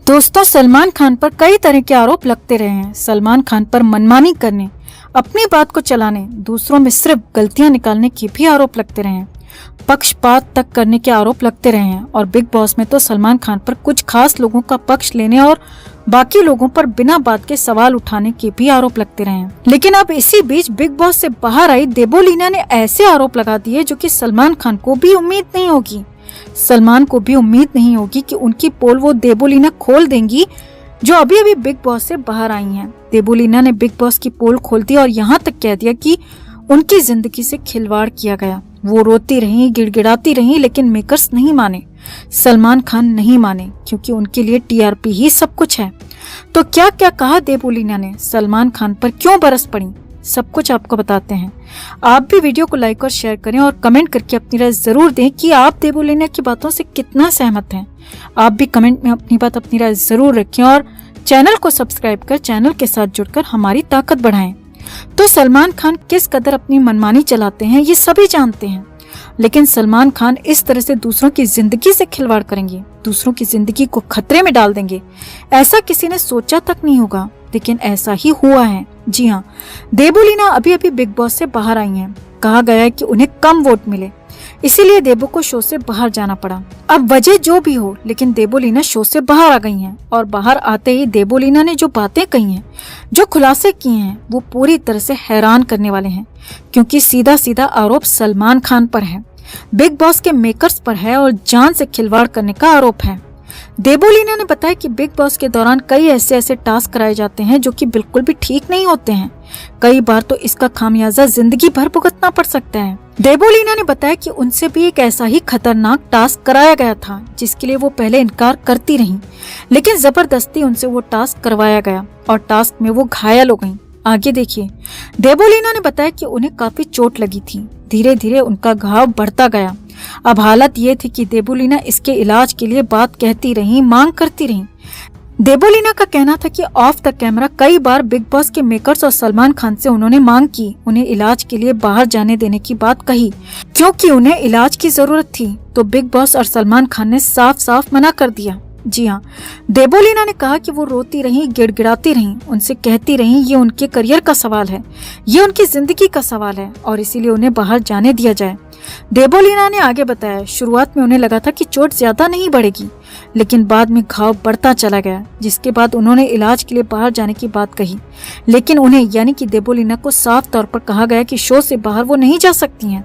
दोस्तों, सलमान खान पर कई तरह के आरोप लगते रहे हैं। सलमान खान पर मनमानी करने, अपनी बात को चलाने, दूसरों में सिर्फ गलतियां निकालने के भी आरोप लगते रहे हैं। पक्षपात तक करने के आरोप लगते रहे हैं और बिग बॉस में तो सलमान खान पर कुछ खास लोगों का पक्ष लेने और बाकी लोगों पर बिना बात के सवाल उठाने के भी आरोप लगते रहे हैं। लेकिन अब इसी बीच बिग बॉस से बाहर आई देबोलीना ने ऐसे आरोप लगा दिए जो कि सलमान खान को भी उम्मीद नहीं होगी। सलमान को भी उम्मीद नहीं होगी कि उनकी पोल वो देबोलीना खोल देंगी जो अभी अभी बिग बॉस से बाहर आई हैं। देबोलीना ने बिग बॉस की पोल खोल दी और यहाँ तक कह दिया कि उनकी जिंदगी से खिलवाड़ किया गया। वो रोती रही, गिड़गिड़ाती रही, लेकिन मेकर्स नहीं माने, सलमान खान नहीं माने, क्योंकि उनके लिए टीआरपी ही सब कुछ है। तो क्या क्या कहा देबोलीना ने, सलमान खान पर क्यों बरस पड़ी, सब कुछ आपको बताते हैं। आप भी वीडियो को लाइक और शेयर करें और कमेंट करके अपनी राय जरूर दें कि आप देबोलीना की बातों से कितना सहमत हैं। आप भी कमेंट में अपनी राय जरूर रखें और चैनल को सब्सक्राइब कर चैनल के साथ जुड़कर हमारी ताकत बढ़ाएं। तो सलमान खान किस कदर अपनी मनमानी चलाते हैं ये सभी जानते हैं, लेकिन सलमान खान इस तरह से दूसरों की जिंदगी से खिलवाड़ करेंगे, दूसरों की जिंदगी को खतरे में डाल देंगे, ऐसा किसी ने सोचा तक नहीं होगा, लेकिन ऐसा ही हुआ है। जी हाँ, देबोलीना अभी अभी बिग बॉस से बाहर आई हैं। कहा गया है कि उन्हें कम वोट मिले, इसीलिए देबो को शो से बाहर जाना पड़ा। अब वजह जो भी हो, लेकिन देबोलीना शो से बाहर आ गई हैं और बाहर आते ही देबोलीना ने जो बातें कही हैं, जो खुलासे किए हैं, वो पूरी तरह से हैरान करने वाले हैं, क्योंकि सीधा सीधा आरोप सलमान खान पर है, बिग बॉस के मेकर्स पर है और जान से खिलवाड़ करने का आरोप है। देबोलीना ने बताया कि बिग बॉस के दौरान कई ऐसे टास्क कराए जाते हैं जो कि बिल्कुल भी ठीक नहीं होते हैं। कई बार तो इसका खामियाजा जिंदगी भर भुगतना पड़ सकता है। देबोलीना ने बताया कि उनसे भी एक ऐसा ही खतरनाक टास्क कराया गया था, जिसके लिए वो पहले इनकार करती रहीं, लेकिन जबरदस्ती उनसे वो टास्क करवाया गया और टास्क में वो घायल हो गयी। आगे देखिए, देबोलीना ने बताया कि उन्हें काफी चोट लगी थी, धीरे धीरे उनका घाव बढ़ता गया। अब हालत ये थी कि देबोलीना इसके इलाज के लिए बात कहती रही, मांग करती रही। देबोलीना का कहना था कि ऑफ द कैमरा कई बार बिग बॉस के मेकर्स और सलमान खान से उन्होंने मांग की, उन्हें इलाज के लिए बाहर जाने देने की बात कही, क्योंकि उन्हें इलाज की जरूरत थी। तो बिग बॉस और सलमान खान ने साफ साफ मना कर दिया। जी हाँ, देबोलीना ने कहा कि वो रोती रही, गिड़गिड़ाती रही, उनसे कहती रही ये उनके करियर का सवाल है, ये उनकी जिंदगी का सवाल है और इसीलिए उन्हें बाहर जाने दिया जाए। देबोलीना ने आगे बताया, शुरुआत में उन्हें लगा था कि चोट ज्यादा नहीं बढ़ेगी, लेकिन बाद में घाव बढ़ता चला गया, जिसके बाद उन्होंने इलाज के लिए बाहर जाने की बात कही। लेकिन उन्हें यानी कि देबोलीना को साफ तौर पर कहा गया कि शो से बाहर वो नहीं जा सकती हैं,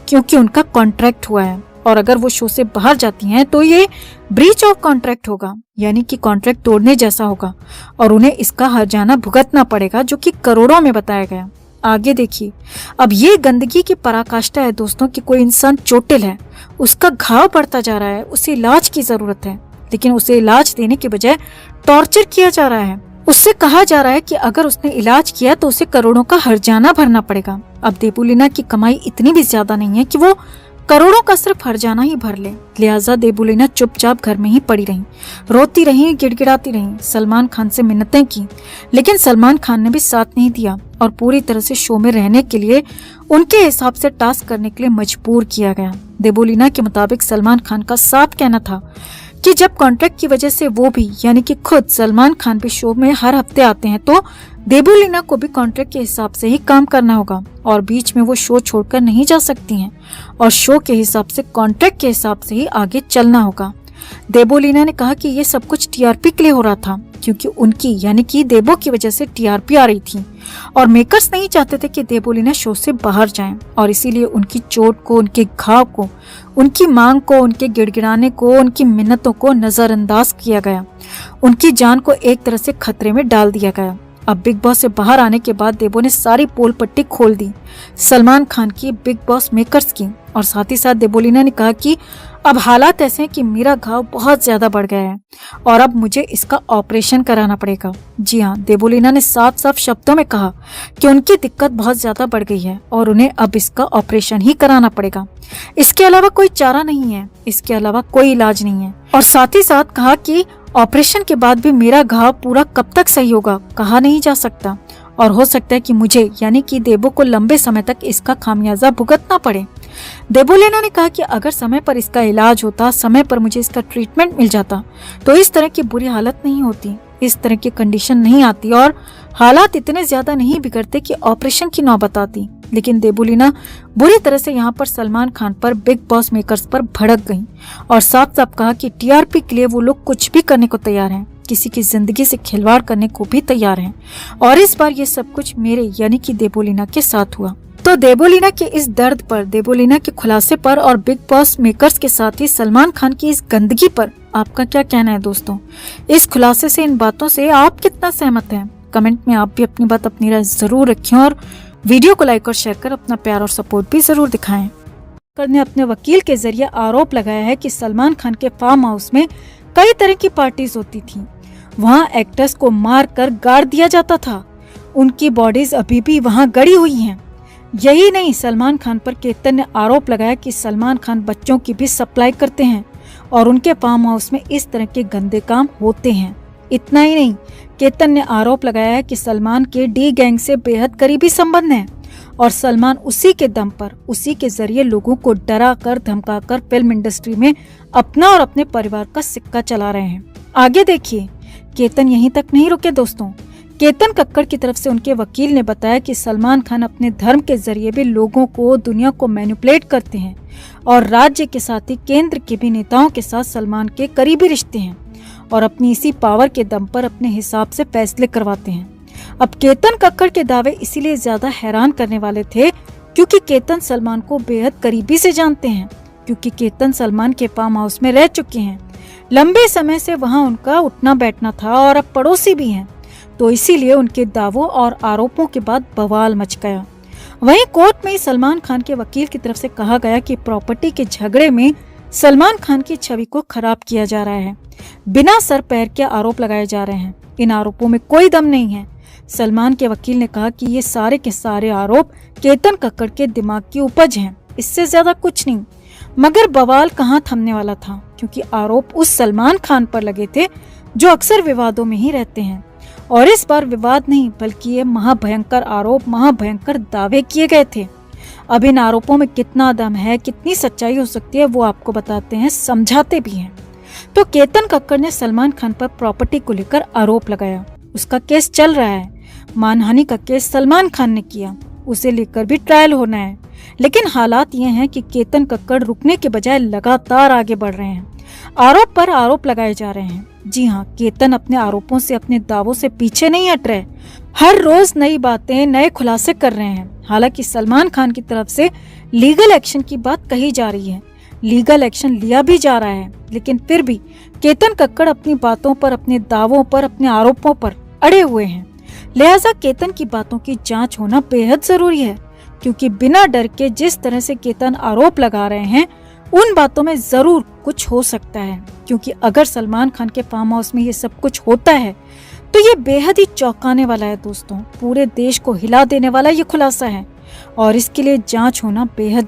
क्योंकि उनका कॉन्ट्रैक्ट हुआ है और अगर वो शो से बाहर जाती हैं तो ये ब्रीच ऑफ कॉन्ट्रैक्ट होगा, यानी कि कॉन्ट्रैक्ट तोड़ने जैसा होगा और उन्हें इसका हर्जाना भुगतना पड़ेगा, जो कि करोड़ों में बताया गया। आगे देखिए, अब ये गंदगी की पराकाष्ठा है दोस्तों कि कोई इंसान चोटिल है, उसका घाव बढ़ता जा रहा है, उसे इलाज की जरूरत है, लेकिन उसे इलाज देने के बजाय टॉर्चर किया जा रहा है। उससे कहा जा रहा है कि अगर उसने इलाज किया तो उसे करोड़ों का हर्जाना भरना पड़ेगा। अब देबोलीना की कमाई इतनी भी ज्यादा नहीं है कि वो करोड़ों का सिर्फ हर्जाना ही भर ले, लिहाजा देबोलीना चुपचाप घर में ही पड़ी रही, रोती रही, गिड़गिड़ाती रही, सलमान खान से मिन्नतें की, लेकिन सलमान खान ने भी साथ नहीं दिया और पूरी तरह से शो में रहने के लिए उनके हिसाब से टास्क करने के लिए मजबूर किया गया। देबोलीना के मुताबिक सलमान खान का साफ कहना था कि जब कॉन्ट्रैक्ट की वजह से वो भी यानी कि खुद सलमान खान भी शो में हर हफ्ते आते हैं, तो देबोलीना को भी कॉन्ट्रैक्ट के हिसाब से ही काम करना होगा और बीच में वो शो छोड़कर नहीं जा सकती हैं और शो के हिसाब से, कॉन्ट्रैक्ट के हिसाब से ही आगे चलना होगा। देबोलीना ने कहा कि ये सब कुछ टीआरपी के लिए हो रहा था, क्योंकि उनकी यानी कि देबो की वजह से टीआरपी आ रही थी और मेकर्स नहीं चाहते थे कि देबोलीना शो से बाहर जाएं और इसीलिए उनकी चोट को, उनके घाव को, उनकी मांग को, उनके गिड़गिड़ाने को, उनकी मिन्नतों को नजरअंदाज किया गया, उनकी जान को एक तरह से खतरे में डाल दिया गया। अब बिग बॉस से बाहर आने के बाद देबो ने सारी पोल पट्टी खोल दी, सलमान खान की, बिग बॉस मेकर्स की, और साथ ही साथ देबोलीना ने कहा कि अब हालात ऐसे हैं कि मेरा घाव बहुत ज्यादा बढ़ गया है और अब मुझे इसका ऑपरेशन कराना पड़ेगा। जी हाँ, देबोलीना ने साफ साफ शब्दों में कहा कि उनकी दिक्कत बहुत ज्यादा बढ़ गई है और उन्हें अब इसका ऑपरेशन ही कराना पड़ेगा, इसके अलावा कोई चारा नहीं है, इसके अलावा कोई इलाज नहीं है। और साथ ही साथ कहा कि ऑपरेशन के बाद भी मेरा घाव पूरा कब तक सही होगा कहा नहीं जा सकता और हो सकता है कि मुझे यानी कि देबो को लंबे समय तक इसका खामियाजा भुगतना पड़े। देबोलीना ने कहा कि अगर समय पर इसका इलाज होता, समय पर मुझे इसका ट्रीटमेंट मिल जाता तो इस तरह की बुरी हालत नहीं होती, इस तरह की कंडीशन नहीं आती और हालात इतने ज्यादा नहीं बिगड़ते कि ऑपरेशन की नौबत आती। लेकिन देबोलीना बुरी तरह से यहाँ पर सलमान खान पर बिग बॉस मेकर्स पर भड़क गईं और साफ साफ कहा कि टीआरपी के लिए वो लोग कुछ भी करने को तैयार हैं, किसी की जिंदगी से खिलवाड़ करने को भी तैयार हैं। और इस बार ये सब कुछ मेरे यानी कि देबोलीना के साथ हुआ। तो देबोलीना के इस दर्द पर, देबोलीना के खुलासे पर और बिग बॉस मेकर्स के साथ ही सलमान खान की इस गंदगी पर आपका क्या कहना है दोस्तों? इस खुलासे से, इन बातों से आप कितना सहमत हैं? कमेंट में आप भी अपनी बात, अपनी राय जरूर रखें और वीडियो को लाइक और शेयर कर अपना प्यार और सपोर्ट भी जरूर दिखाएं। ने अपने वकील के जरिए आरोप लगाया है कि सलमान खान के फार्म हाउस में कई तरह की पार्टीज होती थी, वहाँ एक्टर्स को मार कर गाड़ दिया जाता था, उनकी बॉडीज अभी भी वहाँ गड़ी हुई हैं। यही नहीं, सलमान खान पर केतन ने आरोप लगाया कि सलमान खान बच्चों की भी सप्लाई करते हैं और उनके फार्म हाउस में इस तरह के गंदे काम होते हैं। इतना ही नहीं, केतन ने आरोप लगाया है कि सलमान के डी गैंग से बेहद करीबी संबंध हैं और सलमान उसी के दम पर, उसी के जरिए लोगों को डरा कर धमका कर फिल्म इंडस्ट्री में अपना और अपने परिवार का सिक्का चला रहे हैं। आगे देखिए, केतन यहीं तक नहीं रुके दोस्तों। केतन कक्कड़ की तरफ से उनके वकील ने बताया कि सलमान खान अपने धर्म के जरिए भी लोगों को, दुनिया को मैनिपुलेट करते हैं और राज्य के साथ ही केंद्र के भी नेताओं के साथ सलमान के करीबी रिश्ते हैं और अपनी इसी पावर के दम पर अपने हिसाब से फैसले करवाते हैं। अब केतन कक्कड़ के दावे इसीलिए ज्यादा हैरान करने वाले थे क्योंकि केतन सलमान को बेहद करीबी से जानते हैं, क्योंकि केतन सलमान के फार्म हाउस में रह चुके हैं, लंबे समय से वहां उनका उठना बैठना था और अब पड़ोसी भी हैं, तो इसीलिए उनके दावों और आरोपों के बाद बवाल मच गया। वहीं कोर्ट में सलमान खान के वकील की तरफ से कहा गया कि प्रॉपर्टी के झगड़े में सलमान खान की छवि को खराब किया जा रहा है, बिना सर पैर के आरोप लगाए जा रहे हैं, इन आरोपों में कोई दम नहीं है। सलमान के वकील ने कहा कि ये सारे के सारे आरोप केतन कक्कड़ के दिमाग की उपज हैं, इससे ज्यादा कुछ नहीं। मगर बवाल कहाँ थमने वाला था, क्योंकि आरोप उस सलमान खान पर लगे थे जो अक्सर विवादों में ही रहते हैं और इस बार विवाद नहीं बल्कि ये महाभयंकर आरोप, महाभयंकर दावे किए गए थे। अब इन आरोपों में कितना दम है, कितनी सच्चाई हो सकती है, वो आपको बताते हैं, समझाते भी हैं। तो केतन कक्कड़ ने सलमान खान पर प्रॉपर्टी को लेकर आरोप लगाया, उसका केस चल रहा है, मानहानि का केस सलमान खान ने किया, उसे लेकर भी ट्रायल होना है। लेकिन हालात ये हैं कि केतन कक्कड़ रुकने के बजाय लगातार आगे बढ़ रहे हैं, आरोप पर आरोप लगाए जा रहे हैं। जी हाँ, केतन अपने आरोपों से, अपने दावों से पीछे नहीं हट रहे, हर रोज नई बातें, नए खुलासे कर रहे हैं। हालांकि सलमान खान की तरफ से लीगल एक्शन की बात कही जा रही है, लीगल एक्शन लिया भी जा रहा है, लेकिन फिर भी केतन कक्कड़ अपनी बातों पर, अपने दावों पर, अपने आरोपों पर अड़े हुए हैं। लिहाजा केतन की बातों की जांच होना बेहद जरूरी है, क्योंकि बिना डर के जिस तरह से केतन आरोप लगा रहे हैं उन बातों में जरूर कुछ हो सकता है। क्योंकि अगर सलमान खान के फार्म हाउस में ये सब कुछ होता है तो ये बेहद ही चौंकाने वाला है दोस्तों, पूरे देश को हिला देने वाला ये खुलासा है और इसके लिए जांच होना बेहद